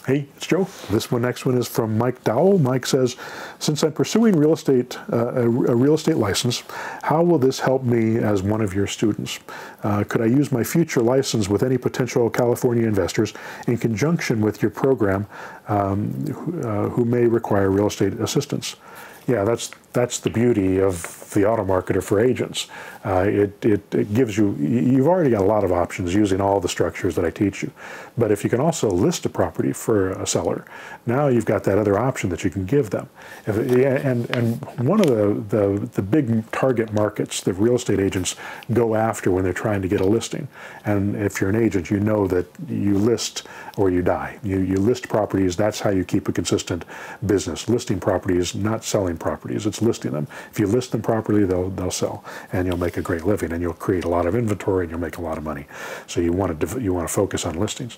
Hey, it's Joe. This next one is from Mike Dowell. Mike says, since I'm pursuing a real estate license, how will this help me as one of your students? Could I use my future license with any potential California investors in conjunction with your program who may require real estate assistance? Yeah, that's the beauty of the Automarketer for agents. It gives you, you've already got a lot of options using all the structures that I teach you. But if you can also list a property for a seller, now you've got that other option that you can give them. And one of the big target markets that real estate agents go after when they're trying to get a listing, and if you're an agent, you know that you list or you die. You list properties, that's how you keep a consistent business. Listing properties, not selling properties, it's listing them. If you list them properly, they'll sell, and you'll make a great living, and you'll create a lot of inventory, and you'll make a lot of money. So you want to focus on listings.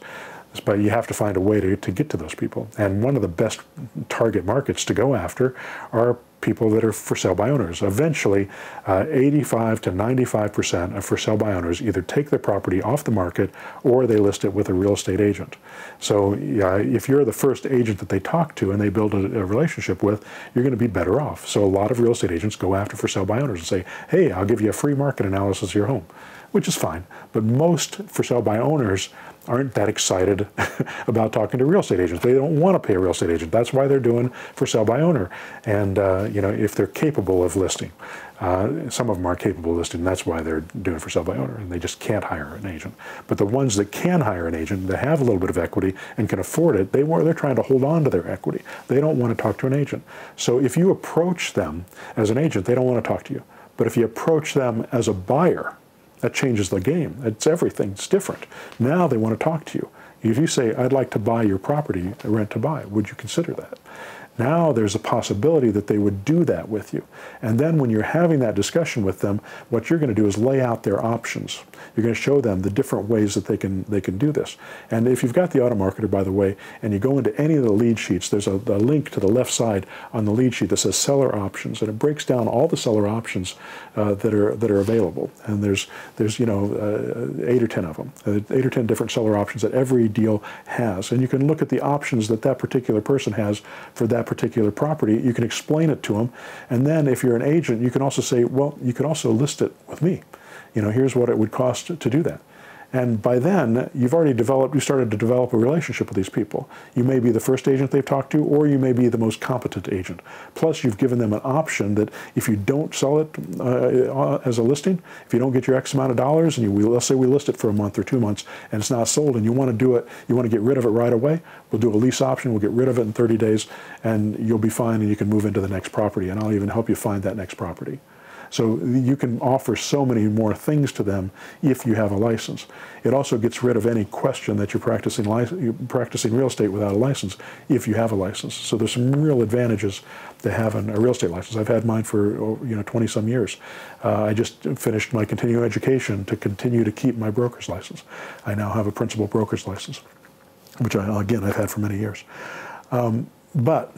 But you have to find a way to get to those people. And one of the best target markets to go after are people that are for sale by owners. Eventually, 85 to 95% of for sale by owners either take their property off the market or they list it with a real estate agent. So if you're the first agent that they talk to and they build a relationship with, you're going to be better off. So a lot of real estate agents go after for sale by owners and say, hey, I'll give you a free market analysis of your home, which is fine. But most for sale by owners aren't that excited about talking to real estate agents. They don't want to pay a real estate agent. That's why they're doing for sale by owner. And you know, if they're capable of listing, some of them aren't capable of listing. That's why they're doing for sale by owner, and they just can't hire an agent. But the ones that can hire an agent, that have a little bit of equity and can afford it, they're trying to hold on to their equity. They don't want to talk to an agent. So if you approach them as an agent, they don't want to talk to you. But if you approach them as a buyer, that changes the game. It's everything. It's different. Now they want to talk to you. If you say, I'd like to buy your property, rent to buy, would you consider that? Now there's a possibility that they would do that with you. And then when you're having that discussion with them, what you're going to do is lay out their options. You're going to show them the different ways that they can do this. And if you've got the Automarketer, by the way, and you go into any of the lead sheets, there's a link to the left side on the lead sheet that says seller options, and it breaks down all the seller options that are available. And there's 8 or 10 of them, 8 or 10 different seller options that every deal has. And you can look at the options that particular person has for that particular property. You can explain it to them, and then if you're an agent, you can also say, well, you could also list it with me. You know, here's what it would cost to do that. And by then, you started to develop a relationship with these people. You may be the first agent they've talked to, or you may be the most competent agent. Plus, you've given them an option that if you don't sell it as a listing, if you don't get your X amount of dollars, and let's say we list it for a month or 2 months, and it's not sold, and you want to do it, you want to get rid of it right away, we'll do a lease option, we'll get rid of it in 30 days, and you'll be fine, and you can move into the next property, and I'll even help you find that next property. So you can offer so many more things to them if you have a license. It also gets rid of any question that you're practicing real estate without a license if you have a license. So there's some real advantages to having a real estate license. I've had mine for 20-some years. I just finished my continuing education to continue to keep my broker's license. I now have a principal broker's license, which again I've had for many years. But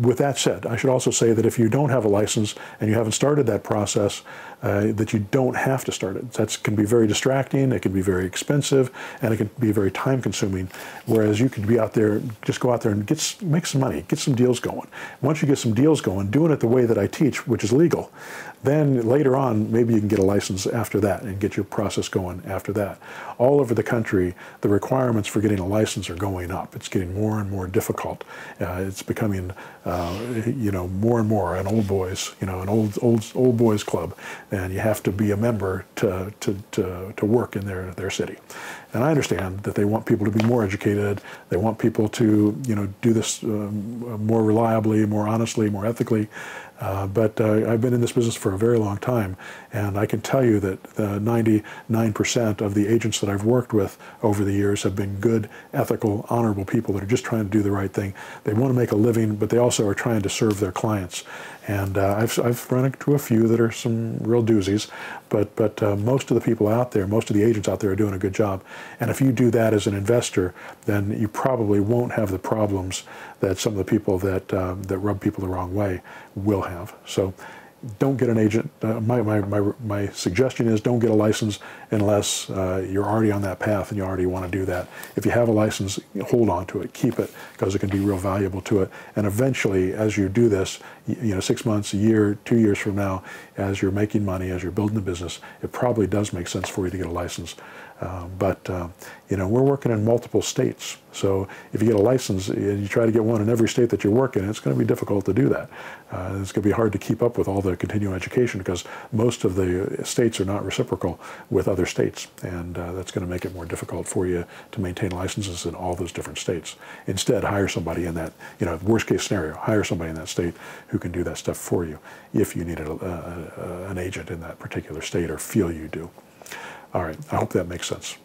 with that said, I should also say that if you don't have a license and you haven't started that process, that you don't have to start it. That can be very distracting, it can be very expensive, and it can be very time consuming. Whereas you could be out there, just go out there and make some money, get some deals going. Once you get some deals going, doing it the way that I teach, which is legal, then later on, maybe you can get a license after that and get your process going after that. All over the country, the requirements for getting a license are going up. It's getting more and more difficult. It's becoming, more and more an old boys, an old boys club, and you have to be a member to work in their city. And I understand that they want people to be more educated. They want people to, do this more reliably, more honestly, more ethically. But I've been in this business for a very long time, and I can tell you that 99% of the agents that I've worked with over the years have been good, ethical, honorable people that are just trying to do the right thing. They want to make a living, but they also are trying to serve their clients. And I've run into a few that are some real doozies, but most of the people out there, most of the agents out there are doing a good job. And if you do that as an investor, then you probably won't have the problems that some of the people that rub people the wrong way will have. So don't get an agent. My suggestion is don't get a license unless you're already on that path and you already want to do that. If you have a license, hold on to it, keep it, because it can be real valuable to it. And eventually, as you do this, 6 months, a year, 2 years from now, as you're making money, as you're building the business, it probably does make sense for you to get a license. But we're working in multiple states. So if you get a license and you try to get one in every state that you're working in, it's going to be difficult to do that. It's going to be hard to keep up with all the continuing education because most of the states are not reciprocal with other states. And that's going to make it more difficult for you to maintain licenses in all those different states. Instead, hire somebody in that, worst case scenario, hire somebody in that state who can do that stuff for you if you need an agent in that particular state or feel you do. All right, I hope that makes sense.